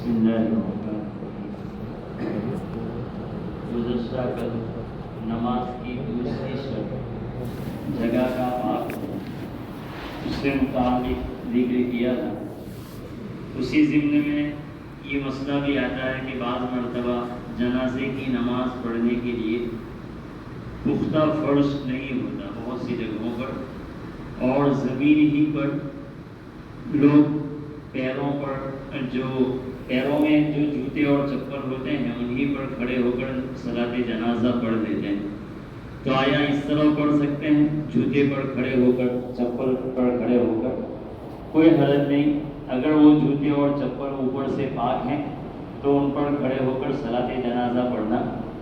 بسم اللہ الرحمن الرحیم۔ گزشتہ کل نماز کی دوسری شرط جگہ کا پاک ہونا، اس سے متعلق ذکر کیا تھا۔ اسی ضمن میں یہ مسئلہ بھی آتا ہے کہ بعض مرتبہ جنازے کی نماز پڑھنے کے لیے پختہ فرش نہیں ہوتا بہت سی جگہوں پر، اور زمین ہی پر لوگ پیروں میں جو جوتے اور چپل ہوتے ہیں انہی پر کھڑے ہو کر صلاۃ جنازہ پڑھ لیتے ہیں۔ تو آیا اس طرح پڑھ سکتے ہیں جوتے پر کھڑے ہو کر، چپل پر کھڑے ہو کر؟ کوئی حرج نہیں، اگر وہ جوتے اور چپل اوپر سے پاک ہیں تو ان پر کھڑے ہو کر صلاۃ جنازہ پڑھنا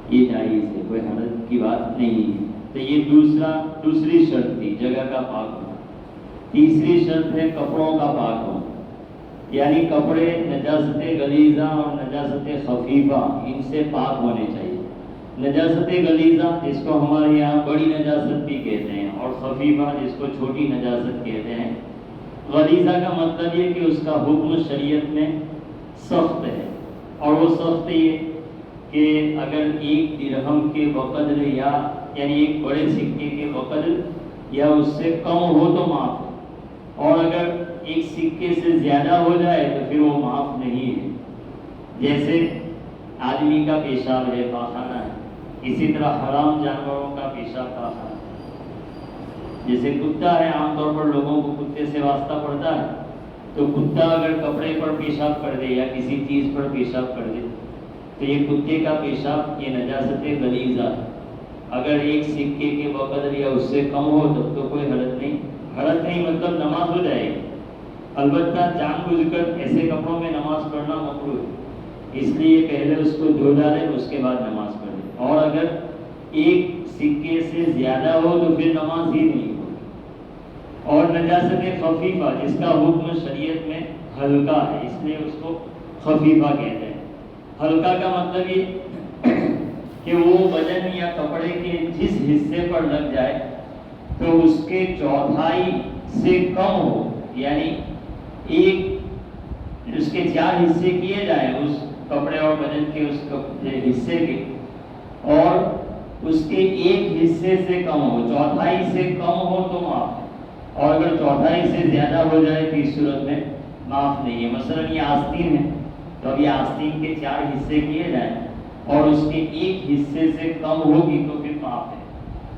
یہ جائز ہے، کوئی حرج کی بات نہیں ہے۔ تو یہ دوسری شرط تھی جگہ کا پاک ہونا۔ تیسری شرط ہے کپڑوں کا پاک ہونا، یعنی کپڑے نجاست غلیظہ اور نجاست خفیفہ ان سے پاک ہونے چاہیے۔ نجاست غلیظہ جس کو ہمارے یہاں بڑی نجاست بھی کہتے ہیں، اور خفیفہ جس کو چھوٹی نجاست کہتے ہیں۔ غلیظہ کا مطلب یہ کہ اس کا حکم شریعت میں سخت ہے، اور وہ سخت یہ کہ اگر ایک درہم کے بقدر یعنی ایک بڑے سکے کے بقدر یا اس سے کم ہو تو معاف ہے، اور اگر ایک سکے سے زیادہ ہو جائے تو پھر وہ معاف نہیں ہے۔ جیسے آدمی کا پیشاب ہے، پاخانہ ہے، اسی طرح حرام جانوروں کا پیشاب پاخانہ ہے۔ جیسے کتا ہے، عام طور پر لوگوں کو کتے سے واسطہ پڑتا ہے، تو کتا اگر کپڑے پر پیشاب کر دے یا کسی چیز پر پیشاب کر دے تو یہ کتے کا پیشاب یہ نجاست غلیظہ ہے۔ اگر ایک سکے کے بقدر یا اس سے کم ہو تب تو کوئی حرج نہیں مطلب نماز ہو جائے گی۔ البتہ جان بوجھ کر ایسے کپڑوں میں نماز پڑھنا مکروہ ہے، اس لیے پہلے اس کو دھو ڈالیں اس کے بعد نماز پڑھیں، اور اگر ایک سکے سے زیادہ ہو تو پھر نماز ہی نہیں ہوگی۔ اور نجاست خفیفہ جس کا حکم شریعت میں ہلکا ہے، اس لیے اس کو خفیفہ کہتے ہیں۔ ہلکا کا مطلب یہ کہ وہ بدن یا کپڑے کے جس حصے پر لگ جائے تو اس کے چوتھائی سے کم ہو، یعنی اس کے 4 حصے کیے جائیں اس کپڑے اور بدن کے اس حصے کے، اور اس کے 1 حصے سے کم ہو، چوتھائی سے کم ہو تو معاف ہے، اور اگر چوتھائی سے زیادہ ہو جائے تو اس صورت میں معاف نہیں ہے۔ مثلا یہ آستین ہے تو اب یہ آستین کے 4 حصے کیے جائیں اور اس کے 1 حصے سے کم ہوگی تو پھر معاف ہے،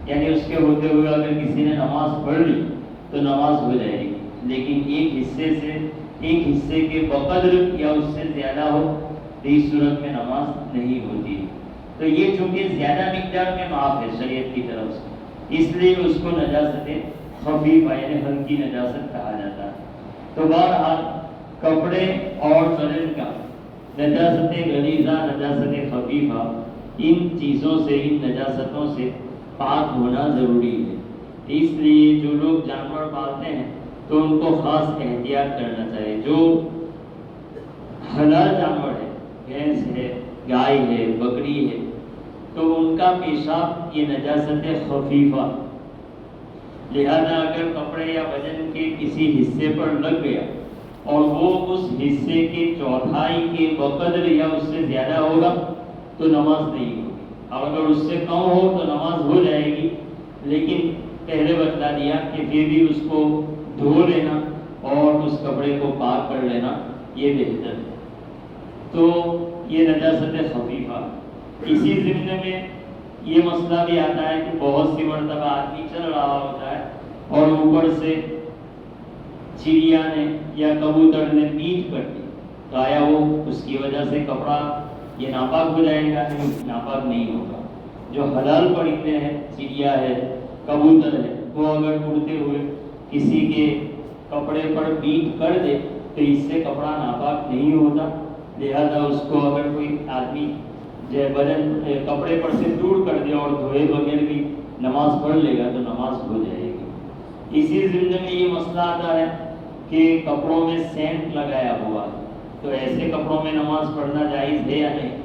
یعنی اس کے ہوتے ہوئے اگر کسی نے نماز پڑھ لی تو نماز ہو جائے گی، لیکن ایک حصے کے بقدر یا اس سے زیادہ ہو تو اس صورت میں نماز نہیں ہوتی۔ تو یہ چونکہ زیادہ مقدار میں معاف ہے شریعت کی طرف سے، اس لیے اس کو نجاست خفیفہ یعنی ہلکی نجاست کہا جاتا ہے۔ تو بہرحال کپڑے اور بدن کا نجاست غلیظہ، نجاست خفیفہ، ان چیزوں سے، ان نجاستوں سے پاک ہونا ضروری ہے۔ اس لیے جو لوگ جانور پالتے ہیں تو ان کو خاص احتیاط کرنا چاہیے۔ جو حلال جانور ہے، بھینس ہے، گائے ہے، بکری ہے، تو ان کا پیشاب یہ نجاست خفیفہ، لہذا اگر کپڑے یا بدن کے کسی حصے پر لگ گیا اور وہ اس حصے کے چوتھائی کے بقدر یا اس سے زیادہ ہوگا تو نماز نہیں ہوگی، اور اگر اس سے کم ہو تو نماز ہو جائے گی، لیکن پہلے بتلا دیا کہ پھر بھی اس کو دھو لینا اور اس کپڑے کو پاک کر لینا یہ بہتر ہے۔ تو یہ نجاست خفیفہ۔ اسی ضمن میں یہ مسئلہ بھی آتا ہے کہ بہت سی مرتبہ آدمی چل رہا ہوتا ہے اور اوپر سے چڑیا نے یا کبوتر نے پیٹ کر دی، تو آیا وہ اس کی وجہ سے کپڑا یہ ناپاک ہو جائے گا؟ نہیں، ناپاک نہیں ہوگا۔ جو حلال پرندے ہیں، چڑیا ہے، کبوتر ہے، وہ اگر اڑتے ہوئے کسی کے کپڑے پر بیٹ کر دے تو اس سے کپڑا ناپاک نہیں ہوتا، لہذا اس کو اگر کوئی آدمی کپڑے پر سے دور کر دے اور دھوئے بغیر بھی نماز پڑھ لے گا تو نماز ہو جائے گی۔ اسی ضمن میں یہ مسئلہ آتا ہے کہ کپڑوں میں سینٹ لگایا ہوا ہے، تو ایسے کپڑوں میں نماز پڑھنا جائز ہے یا نہیں؟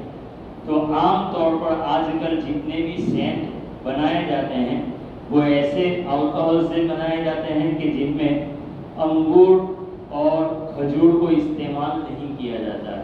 تو عام طور پر آج کل جتنے بھی سینٹ بنائے جاتے ہیں وہ ایسے الکحل سے بنائے جاتے ہیں کہ جن میں انگور اور کھجور کو استعمال نہیں کیا جاتا ہے،